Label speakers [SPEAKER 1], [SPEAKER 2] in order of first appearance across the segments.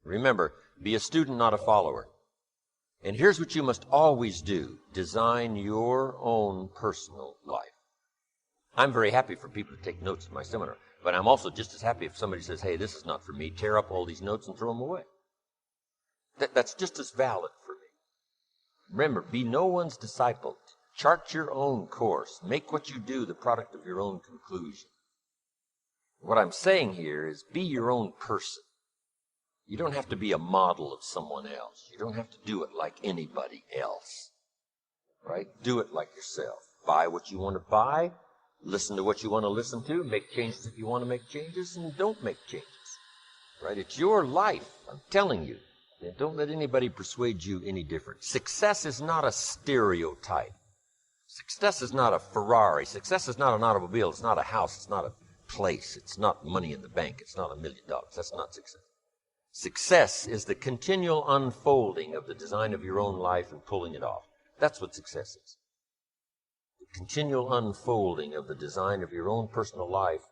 [SPEAKER 1] Remember, be a student, not a follower. And here's what you must always do. Design your own personal life. I'm very happy for people to take notes in my seminar, but I'm also just as happy if somebody says, hey, this is not for me, tear up all these notes and throw them away. That's just as valid for me. Remember, be no one's disciple. Chart your own course. Make what you do the product of your own conclusion. What I'm saying here is be your own person. You don't have to be a model of someone else. You don't have to do it like anybody else. Right? Do it like yourself. Buy what you want to buy. Listen to what you want to listen to. Make changes if you want to make changes, and don't make changes. Right? It's your life. I'm telling you. And don't let anybody persuade you any different. Success is not a stereotype. Success is not a Ferrari. Success is not an automobile. It's not a house. It's not a place. It's not money in the bank. It's not $1 million. That's not success. Success is the continual unfolding of the design of your own life and pulling it off. That's what success is. The continual unfolding of the design of your own personal life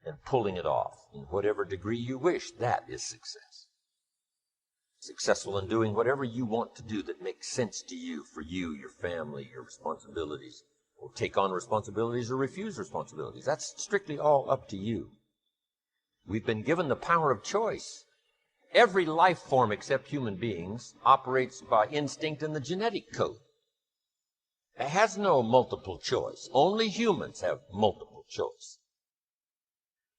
[SPEAKER 1] and pulling it off in whatever degree you wish. That is success. Successful in doing whatever you want to do that makes sense to you, for you, your family, your responsibilities, or take on responsibilities or refuse responsibilities. That's strictly all up to you. We've been given the power of choice. Every life form except human beings operates by instinct in the genetic code. It has no multiple choice. Only humans have multiple choice.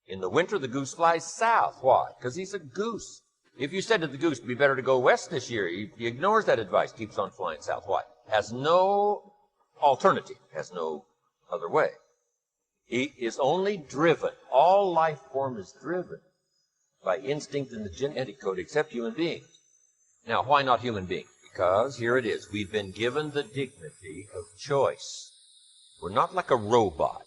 [SPEAKER 1] In the winter, the goose flies south. Why? Because he's a goose. If you said to the goose, it'd be better to go west this year, he ignores that advice, keeps on flying south. Why? Has no alternative, has no other way. He is only driven. All life form is driven by instinct in the genetic code, except human beings. Now, why not human beings? Because, here it is, we've been given the dignity of choice. We're not like a robot.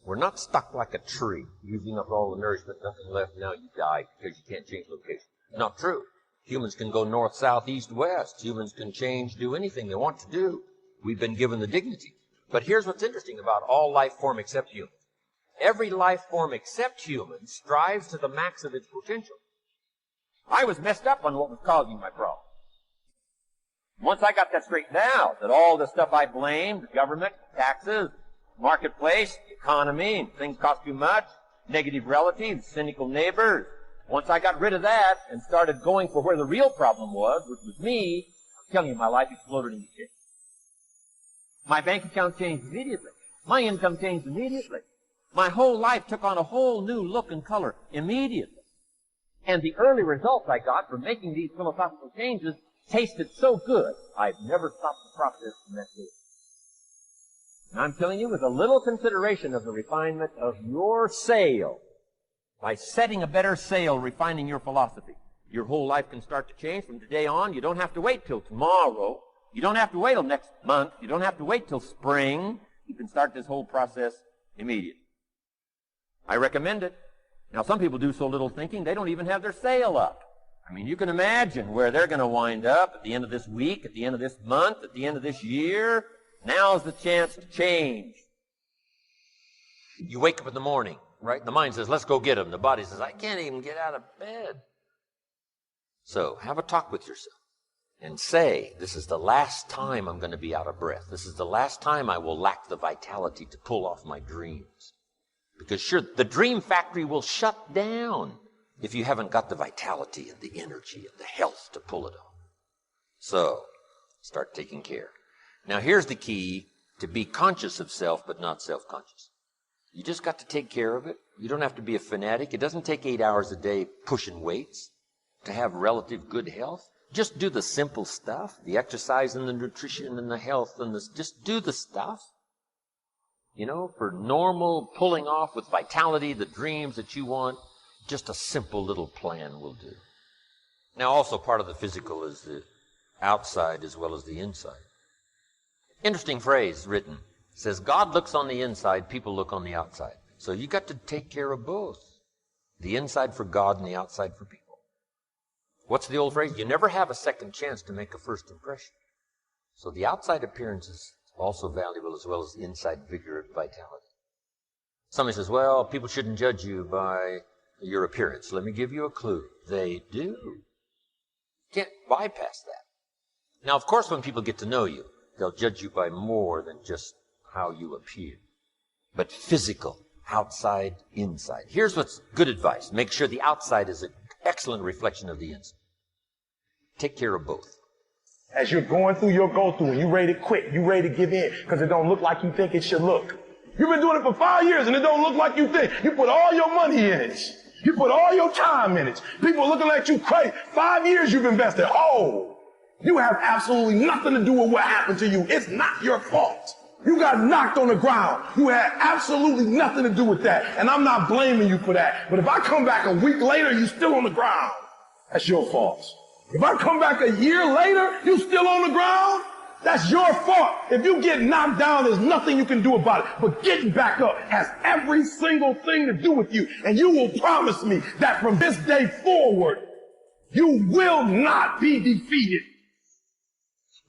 [SPEAKER 1] We're not stuck like a tree, using up all the nourishment, nothing left, now you die because you can't change location. Not true. Humans can go north, south, east, west. Humans can change, do anything they want to do. We've been given the dignity. But here's what's interesting about all life form except humans. Every life form except humans strives to the max of its potential. I was messed up on what was causing my problem. Once I got that straightened out, that all the stuff I blamed, the government, taxes, marketplace, economy, and things cost too much, negative relatives, cynical neighbors, once I got rid of that and started going for where the real problem was, which was me, I'm telling you, my life exploded into shit. My bank account changed immediately. My income changed immediately. My whole life took on a whole new look and color immediately. And the early results I got from making these philosophical changes tasted so good, I've never stopped the process from that day. And I'm telling you, with a little consideration of the refinement of your sail, by setting a better sail, refining your philosophy, your whole life can start to change from today on. You don't have to wait till tomorrow. You don't have to wait till next month. You don't have to wait till spring. You can start this whole process immediately. I recommend it. Now, some people do so little thinking, they don't even have their sail up. I mean, you can imagine where they're going to wind up at the end of this week, at the end of this month, at the end of this year. Now's the chance to change. You wake up in the morning, right? The mind says, let's go get him. The body says, I can't even get out of bed. So have a talk with yourself and say, this is the last time I'm going to be out of breath. This is the last time I will lack the vitality to pull off my dreams. Because sure, the dream factory will shut down if you haven't got the vitality and the energy and the health to pull it off. So start taking care. Now here's the key to be conscious of self but not self-conscious. You just got to take care of it. You don't have to be a fanatic. It doesn't take 8 hours a day pushing weights to have relative good health. Just do the simple stuff, the exercise and the nutrition and the health and just do the stuff. You know, for normal pulling off with vitality, the dreams that you want, just a simple little plan will do. Now also part of the physical is the outside as well as the inside. Interesting phrase written. It says, God looks on the inside, people look on the outside. So you got to take care of both. The inside for God and the outside for people. What's the old phrase? You never have a second chance to make a first impression. So the outside appearance is also valuable as well as the inside vigor and vitality. Somebody says, well, people shouldn't judge you by your appearance. Let me give you a clue. They do. Can't bypass that. Now, of course, when people get to know you, they'll judge you by more than just how you appear, but physical, outside, inside. Here's what's good advice. Make sure the outside is an excellent reflection of the inside. Take care of both.
[SPEAKER 2] As you're going through your go-through and you're ready to quit, you're ready to give in because it don't look like you think it should look. You've been doing it for 5 years and it don't look like you think. You put all your money in it. You put all your time in it. People are looking at you crazy. 5 years you've invested. Oh, you have absolutely nothing to do with what happened to you. It's not your fault. You got knocked on the ground. You had absolutely nothing to do with that. And I'm not blaming you for that. But if I come back a week later, you're still on the ground. That's your fault. If I come back a year later, you still on the ground, that's your fault. If you get knocked down, there's nothing you can do about it. But getting back up has every single thing to do with you. And you will promise me that from this day forward, you will not be defeated.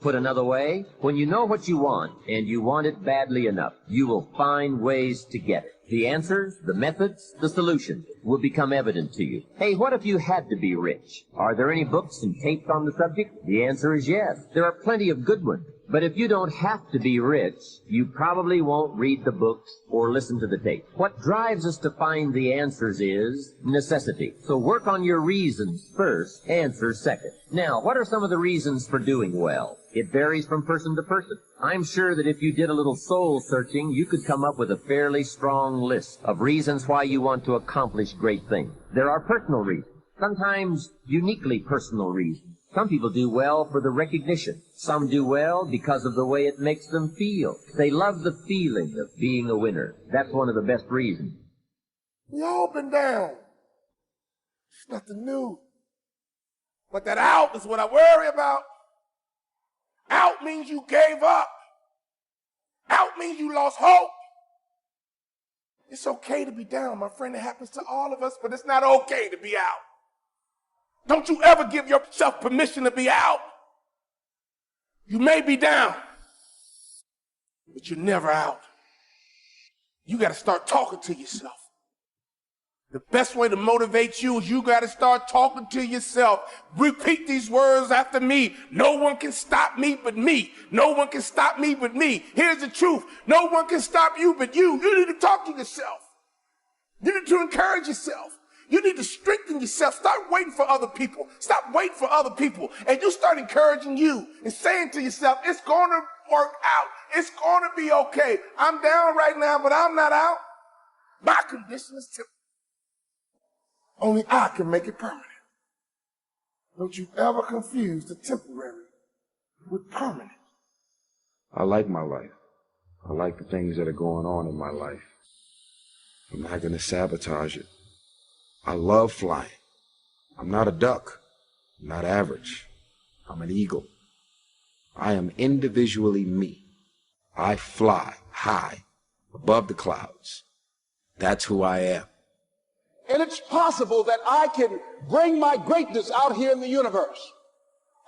[SPEAKER 3] Put another way, when you know what you want, and you want it badly enough, you will find ways to get it. The answers, the methods, the solutions will become evident to you. Hey, what if you had to be rich? Are there any books and tapes on the subject? The answer is yes. There are plenty of good ones. But if you don't have to be rich, you probably won't read the books or listen to the tape. What drives us to find the answers is necessity. So work on your reasons first, answers second. Now, what are some of the reasons for doing well? It varies from person to person. I'm sure that if you did a little soul searching, you could come up with a fairly strong list of reasons why you want to accomplish great things. There are personal reasons, sometimes uniquely personal reasons. Some people do well for the recognition. Some do well because of the way it makes them feel. They love the feeling of being a winner. That's one of the best reasons.
[SPEAKER 2] We all been down. It's nothing new. But that out is what I worry about. Out means you gave up. Out means you lost hope. It's okay to be down, my friend. It happens to all of us, but it's not okay to be out. Don't you ever give yourself permission to be out. You may be down, but you're never out. You got to start talking to yourself. The best way to motivate you is you got to start talking to yourself. Repeat these words after me. No one can stop me but me. No one can stop me but me. Here's the truth. No one can stop you but you. You need to talk to yourself. You need to encourage yourself. You need to strengthen yourself. Start waiting for other people. Stop waiting for other people. And you start encouraging you and saying to yourself, it's going to work out. It's going to be okay. I'm down right now, but I'm not out. My condition is temporary. Only I can make it permanent. Don't you ever confuse the temporary with permanent.
[SPEAKER 4] I like my life. I like the things that are going on in my life. I'm not going to sabotage it. I love flying. I'm not a duck. I'm not average. I'm an eagle. I am individually me. I fly high above the clouds. That's who I am.
[SPEAKER 5] And it's possible that I can bring my greatness out here in the universe.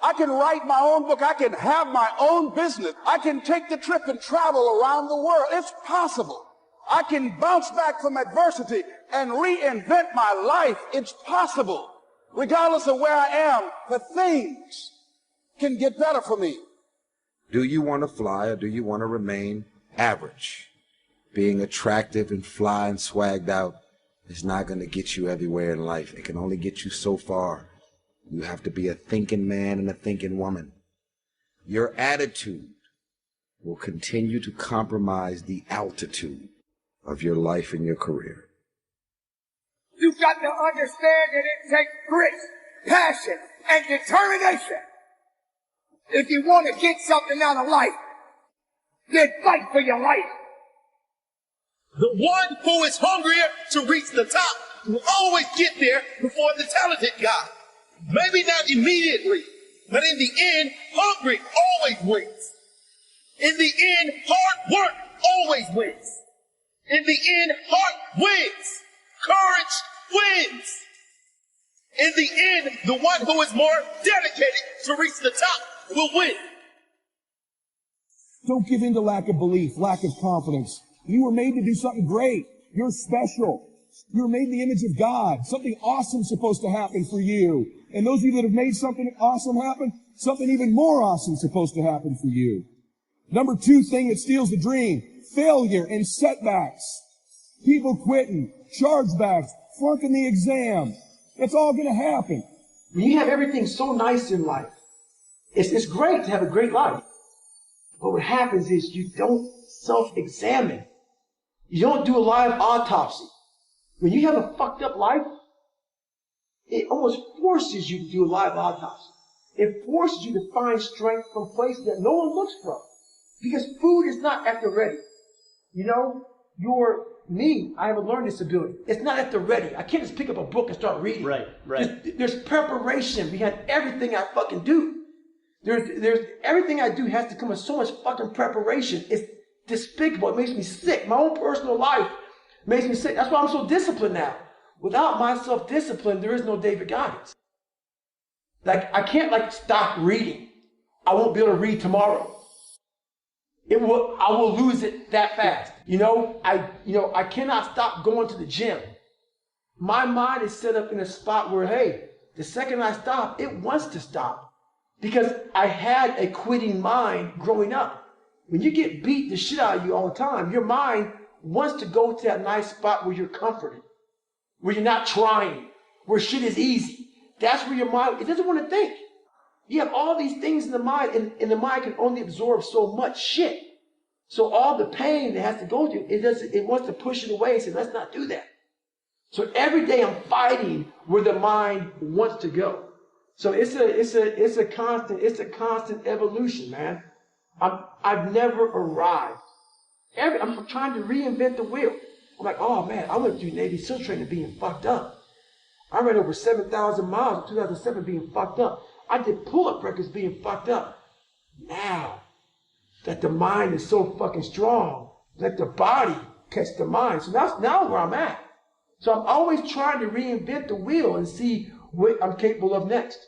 [SPEAKER 5] I can write my own book. I can have my own business. I can take the trip and travel around the world. It's possible. I can bounce back from adversity and reinvent my life. It's possible. Regardless of where I am, the things can get better for me.
[SPEAKER 4] Do you want to fly or do you want to remain average? Being attractive and fly and swagged out is not going to get you everywhere in life. It can only get you so far. You have to be a thinking man and a thinking woman. Your attitude will continue to compromise the altitude of your life and your career.
[SPEAKER 6] You've got to understand that it takes grit, passion, and determination. If you want to get something out of life, then fight for your life.
[SPEAKER 7] The one who is hungrier to reach the top will always get there before the talented guy. Maybe not immediately, but in the end, hungry always wins. In the end, hard work always wins. In the end, heart wins. Courage wins. In the end, the one who is more dedicated to reach the top will win.
[SPEAKER 8] Don't give in to lack of belief, lack of confidence. You were made to do something great. You're special.
[SPEAKER 5] You were made in the image of God. Something awesome is supposed to happen for you. And those of you that have made something awesome happen, something even more awesome is supposed to happen for you. Number 2 thing that steals the dream, failure and setbacks. People quitting, chargebacks, flunking the exam. That's all going to happen.
[SPEAKER 8] When you have everything so nice in life, it's great to have a great life. But what happens is you don't self-examine. You don't do a live autopsy. When you have a fucked up life, it almost forces you to do a live autopsy. It forces you to find strength from places that no one looks from. Because food is not at the ready. You know, I have a learning disability. It's not at the ready. I can't just pick up a book and start reading.
[SPEAKER 9] Right.
[SPEAKER 8] There's preparation behind everything I fucking do. There's everything I do has to come with so much fucking preparation. It's despicable. It makes me sick. My own personal life makes me sick. That's why I'm so disciplined now. Without my self-discipline, there is no David Goggins. Like, I can't stop reading. I won't be able to read tomorrow. I will lose it that fast. I cannot stop going to the gym. My mind is set up in a spot where, hey, the second I stop, it wants to stop. Because I had a quitting mind growing up. When you get beat the shit out of you all the time, your mind wants to go to that nice spot where you're comforted, where you're not trying, where shit is easy. That's where your mind, it doesn't want to think. You have all these things in the mind, and the mind can only absorb so much shit. So all the pain that has to go through, it wants to push it away and say, let's not do that. So every day I'm fighting where the mind wants to go. So it's a constant evolution, man. I've never arrived. I'm trying to reinvent the wheel. I'm like, oh man, I went through Navy SEAL training being fucked up. I ran over 7,000 miles in 2007 being fucked up. I did pull-up records being fucked up. Now that the mind is so fucking strong, let the body catch the mind. So that's now where I'm at. So I'm always trying to reinvent the wheel and see what I'm capable of next.